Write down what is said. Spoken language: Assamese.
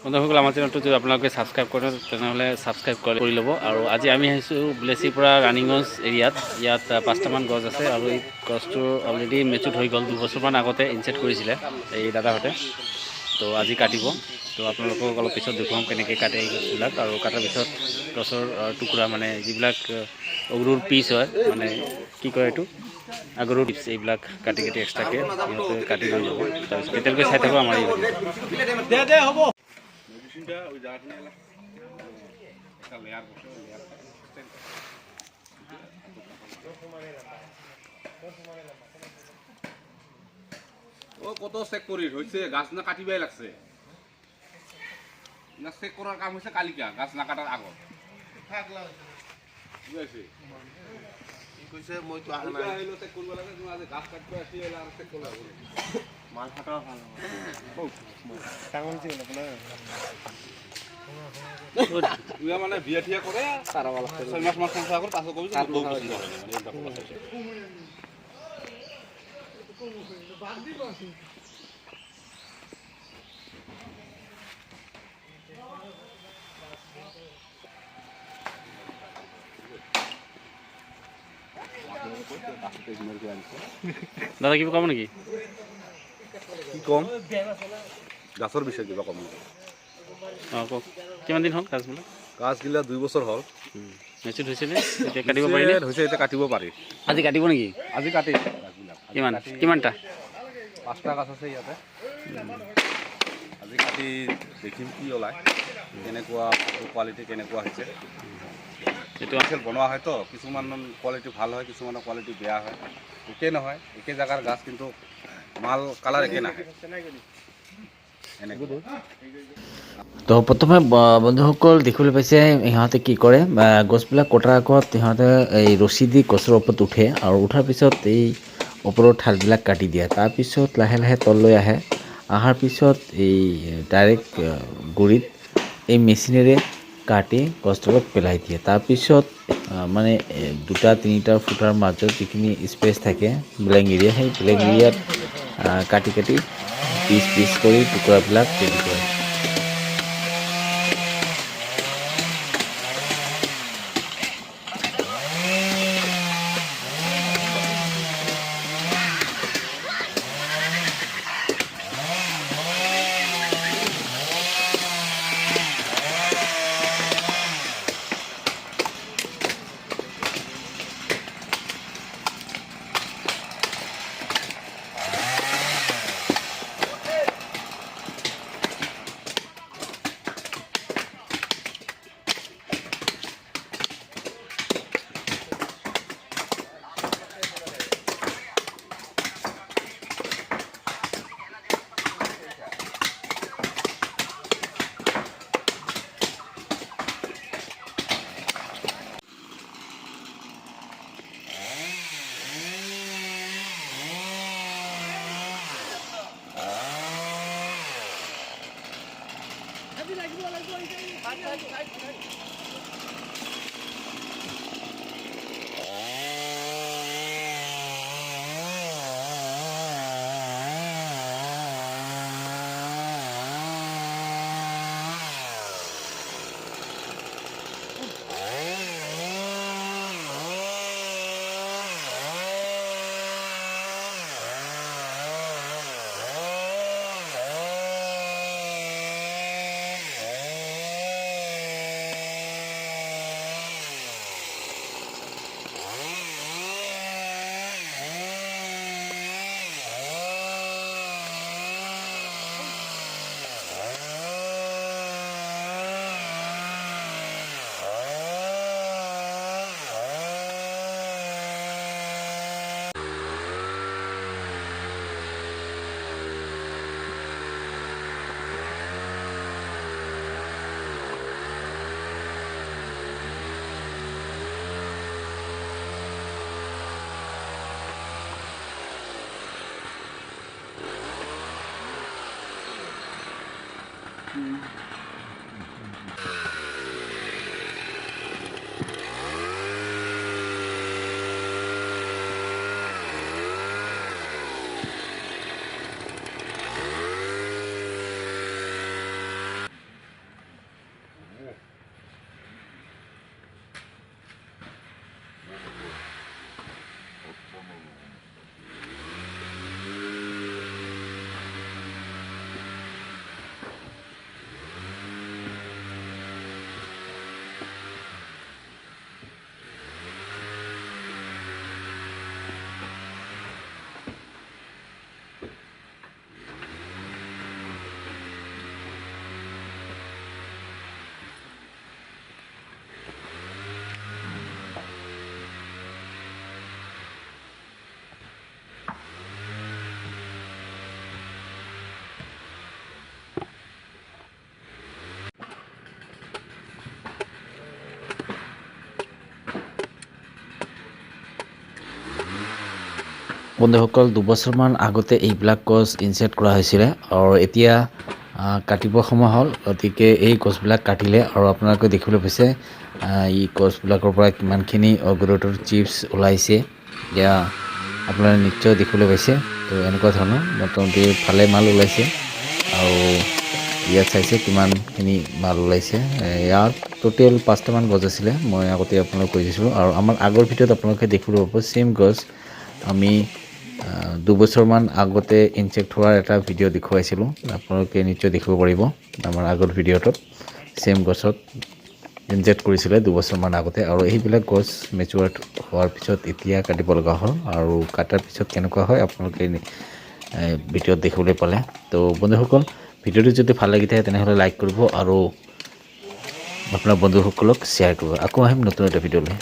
বন্ধুসকল আমাৰ চেনেলটো যদি আপোনালোকে ছাবস্ক্ৰাইব কৰে তেনেহ'লে ছাবস্ক্ৰাইব কৰি ল'ব। আৰু আজি আমি আহিছোঁ বেলেচিৰ পৰা ৰাণীগঞ্জ এৰিয়াত। ইয়াত 5টামান গছ আছে আৰু এই গছটো অলৰেডি মেচুৰ হৈ গ'ল। 2 বছৰমান আগতে ইনচেট কৰিছিলে এই দাদাহঁতে। তো আজি কাটিব। তো আপোনালোকক অলপ পিছত দেখুৱাম কেনেকৈ কাটে এই গছবিলাক। আৰু কটাৰ পিছত গছৰ টুকুৰা মানে যিবিলাক অগৰুৰ পিচ হয়, মানে কি কয় এইটো আগৰুৰ পিচ, এইবিলাক কাটি এক্সট্ৰাকৈ সিহঁতে কাটি লৈ যাব। তাৰপিছত এতিয়ালৈকে চাই থাকোঁ আমাৰ এই ভিডিঅ'টো। কত চেক কৰি হৈছে, গাছ না কাটিবাই লাগছে না, চেক করার কাম হচ্ছে কালিকা, গাছ না কাটার আগত বুঝাইছে কইছে মই তো আহা নাই হইলো চেক করব লাগে। তুমি আজ গাছ কাটতে আসি এলা আর চেক করলা মাল ফাটাও ভালো ও টাঙ্গন ছিল না তুই মানে বিয়া ঠিয়া করে তারা वाला 6 মাস সংসার করে পাঁচও কবি আর বউ কিছু করে মানে এটা কথা আছে বাদ দিব আছে। দাদা কিবা কম নেকি? কি কম গাছৰ বিষয়ে কিবা কম অঁ কওক। কিমান দিন হ'ল গাছবিলাক? গাছগিলা 2 বছৰ হ'ল। মেচুৰ হৈছেনে? এতিয়া কাটিব পাৰিনে? হৈছে, এতিয়া কাটিব পাৰি। আজি কাটিব নেকি? আজি কাটি গাছবিলাক কিমানটা? 5টা গাছ আছে ইয়াতে। আজি কাটি দেখিম কি ওলায়, কেনেকুৱা কোৱালিটি কেনেকুৱা হৈছে। এইটো খেল বনোৱা হয়তো, কিছুমান কোৱালিটি ভাল হয়, কিছুমানৰ কোৱালিটি বেয়া হয়, একে নহয়। একে জাগাৰ গাছ কিন্তু মাল কালাৰ একে নাহে। তো প্ৰথমে বন্ধুসকল দেখিবলৈ পাইছে ইহঁতে কি কৰে, গছবিলাক কটাৰ আগত ইহঁতে এই ৰছী দি গছৰ ওপৰত উঠে আৰু উঠাৰ পিছত এই ওপৰৰ ঠালবিলাক কাটি দিয়ে। তাৰপিছত লাহে লাহে তললৈ অহাৰ পিছত এই ডাইৰেক্ট গুৰিত এই মেচিনেৰে কাটি গছডালত পেলাই দিয়ে। তাৰপিছত মানে 2-3টা ফুটাৰ মাজত যিখিনি স্পেচ থাকে ব্লেংক এৰিয়া, সেই ব্লেংক এৰিয়াত কাটি পিচ কৰি টুকুৰাবিলাক ৰেডি কৰে। বন্ধুসকল 2 বছৰমান আগতে এইবিলাক গছ ইনচেট কৰা হৈছিলে আৰু এতিয়া কাটিব সময় হ'ল গতিকে এই গছবিলাক কাটিলে আৰু আপোনালোকে দেখিবলৈ পাইছে এই গছবিলাকৰ পৰা কিমানখিনি অগ্ৰতৰ চিপছ ওলাইছে এতিয়া আপোনালোকে নিশ্চয় দেখিবলৈ পাইছে তো এনেকুৱা ধৰণৰ মোটামুটি ভালে মাল ওলাইছে আৰু ইয়াত চাইছে কিমানখিনি মাল ওলাইছে ইয়াত টোটেল 5টামান গছ আছিলে মই আগতে আপোনালোকক কৈ দিছিলোঁ আৰু আমাৰ আগৰ ভিডিঅ'ত আপোনালোকে দেখিবলৈ পাব সেম গছ আমি 2 বছৰমান আগতে ইনজেক্ট হোৱাৰ এটা ভিডিঅ' দেখুৱাইছিলোঁ আপোনালোকে নিশ্চয় দেখিব পাৰিব আমাৰ আগৰ ভিডিঅ'টোত সেম গছত ইনজেক্ট কৰিছিলে 2 বছৰমান আগতে আৰু এইবিলাক গছ মেচুৱাৰ্ড হোৱাৰ পিছত এতিয়া কাটিব লগা হ'ল আৰু কাটাৰ পিছত কেনেকুৱা হয় আপোনালোকে ভিডিঅ'ত দেখিবলৈ পালে তো বন্ধুসকল ভিডিঅ'টো যদি ভাল লাগি থাকে তেনেহ'লে লাইক কৰিব আৰু আপোনাৰ বন্ধুসকলক শ্বেয়াৰ কৰিব আকৌ আহিম নতুন এটা ভিডিঅ'লৈ